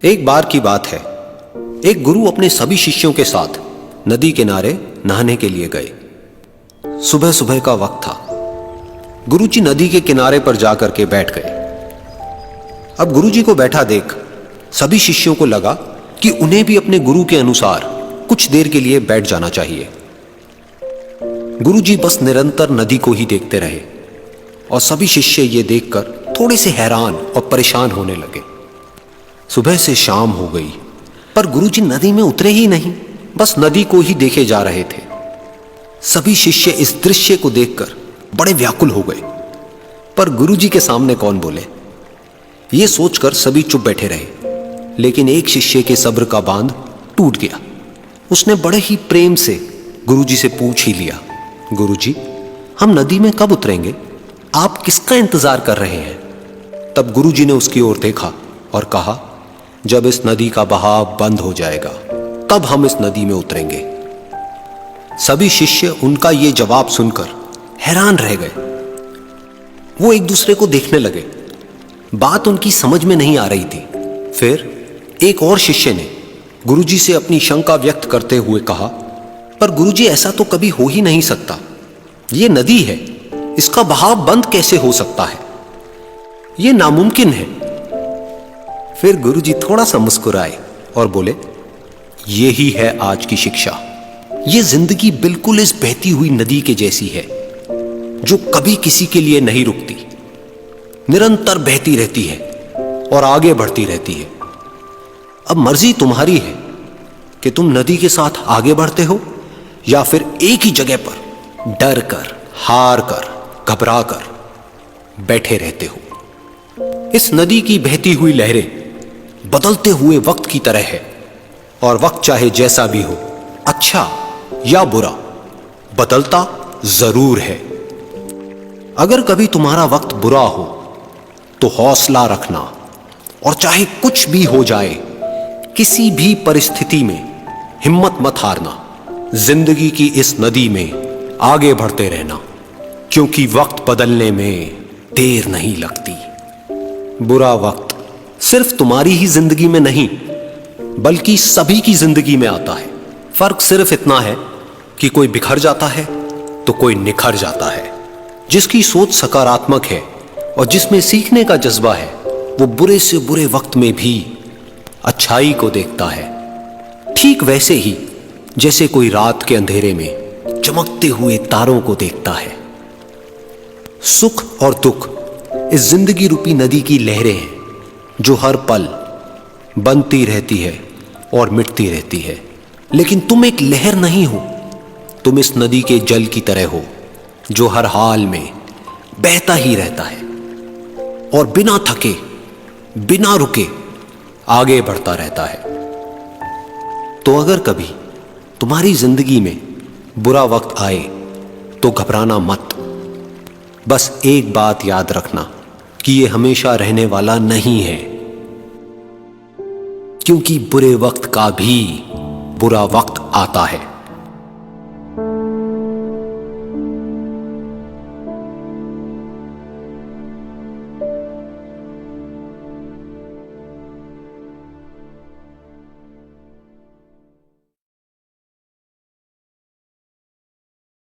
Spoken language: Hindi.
एक बार की बात है, एक गुरु अपने सभी शिष्यों के साथ नदी किनारे नहाने के लिए गए। सुबह सुबह का वक्त था। गुरुजी नदी के किनारे पर जाकर के बैठ गए। अब गुरुजी को बैठा देख सभी शिष्यों को लगा कि उन्हें भी अपने गुरु के अनुसार कुछ देर के लिए बैठ जाना चाहिए। गुरुजी बस निरंतर नदी को ही देखते रहे और सभी शिष्य ये देखकर थोड़े से हैरान और परेशान होने लगे। सुबह से शाम हो गई पर गुरुजी नदी में उतरे ही नहीं, बस नदी को ही देखे जा रहे थे। सभी शिष्य इस दृश्य को देखकर बड़े व्याकुल हो गए, पर गुरुजी के सामने कौन बोले, ये सोचकर सभी चुप बैठे रहे। लेकिन एक शिष्य के सब्र का बांध टूट गया। उसने बड़े ही प्रेम से गुरुजी से पूछ ही लिया, गुरुजी, हम नदी में कब उतरेंगे? आप किसका इंतजार कर रहे हैं? तब गुरुजी ने उसकी ओर देखा और कहा, जब इस नदी का बहाव बंद हो जाएगा तब हम इस नदी में उतरेंगे। सभी शिष्य उनका यह जवाब सुनकर हैरान रह गए। वो एक दूसरे को देखने लगे। बात उनकी समझ में नहीं आ रही थी। फिर एक और शिष्य ने गुरुजी से अपनी शंका व्यक्त करते हुए कहा, पर गुरुजी, ऐसा तो कभी हो ही नहीं सकता। ये नदी है, इसका बहाव बंद कैसे हो सकता है? यह नामुमकिन है। फिर गुरुजी थोड़ा सा मुस्कुराए और बोले, यही है आज की शिक्षा। यह जिंदगी बिल्कुल इस बहती हुई नदी के जैसी है, जो कभी किसी के लिए नहीं रुकती, निरंतर बहती रहती है और आगे बढ़ती रहती है। अब मर्जी तुम्हारी है कि तुम नदी के साथ आगे बढ़ते हो या फिर एक ही जगह पर डर कर, हार कर, घबरा कर बैठे रहते हो। इस नदी की बहती हुई लहरें बदलते हुए वक्त की तरह है, और वक्त चाहे जैसा भी हो, अच्छा या बुरा, बदलता जरूर है। अगर कभी तुम्हारा वक्त बुरा हो तो हौसला रखना, और चाहे कुछ भी हो जाए, किसी भी परिस्थिति में हिम्मत मत हारना। जिंदगी की इस नदी में आगे बढ़ते रहना, क्योंकि वक्त बदलने में देर नहीं लगती। बुरा वक्त सिर्फ तुम्हारी ही जिंदगी में नहीं, बल्कि सभी की जिंदगी में आता है। फर्क सिर्फ इतना है कि कोई बिखर जाता है तो कोई निखर जाता है। जिसकी सोच सकारात्मक है और जिसमें सीखने का जज्बा है, वो बुरे से बुरे वक्त में भी अच्छाई को देखता है। ठीक वैसे ही जैसे कोई रात के अंधेरे में चमकते हुए तारों को देखता है। सुख और दुख इस जिंदगी रूपी नदी की लहरें हैं, जो हर पल बनती रहती है और मिटती रहती है। लेकिन तुम एक लहर नहीं हो, तुम इस नदी के जल की तरह हो, जो हर हाल में बहता ही रहता है और बिना थके, बिना रुके आगे बढ़ता रहता है। तो अगर कभी तुम्हारी जिंदगी में बुरा वक्त आए तो घबराना मत। बस एक बात याद रखना कि यह हमेशा रहने वाला नहीं है, क्योंकि बुरे वक्त का भी बुरा वक्त आता है।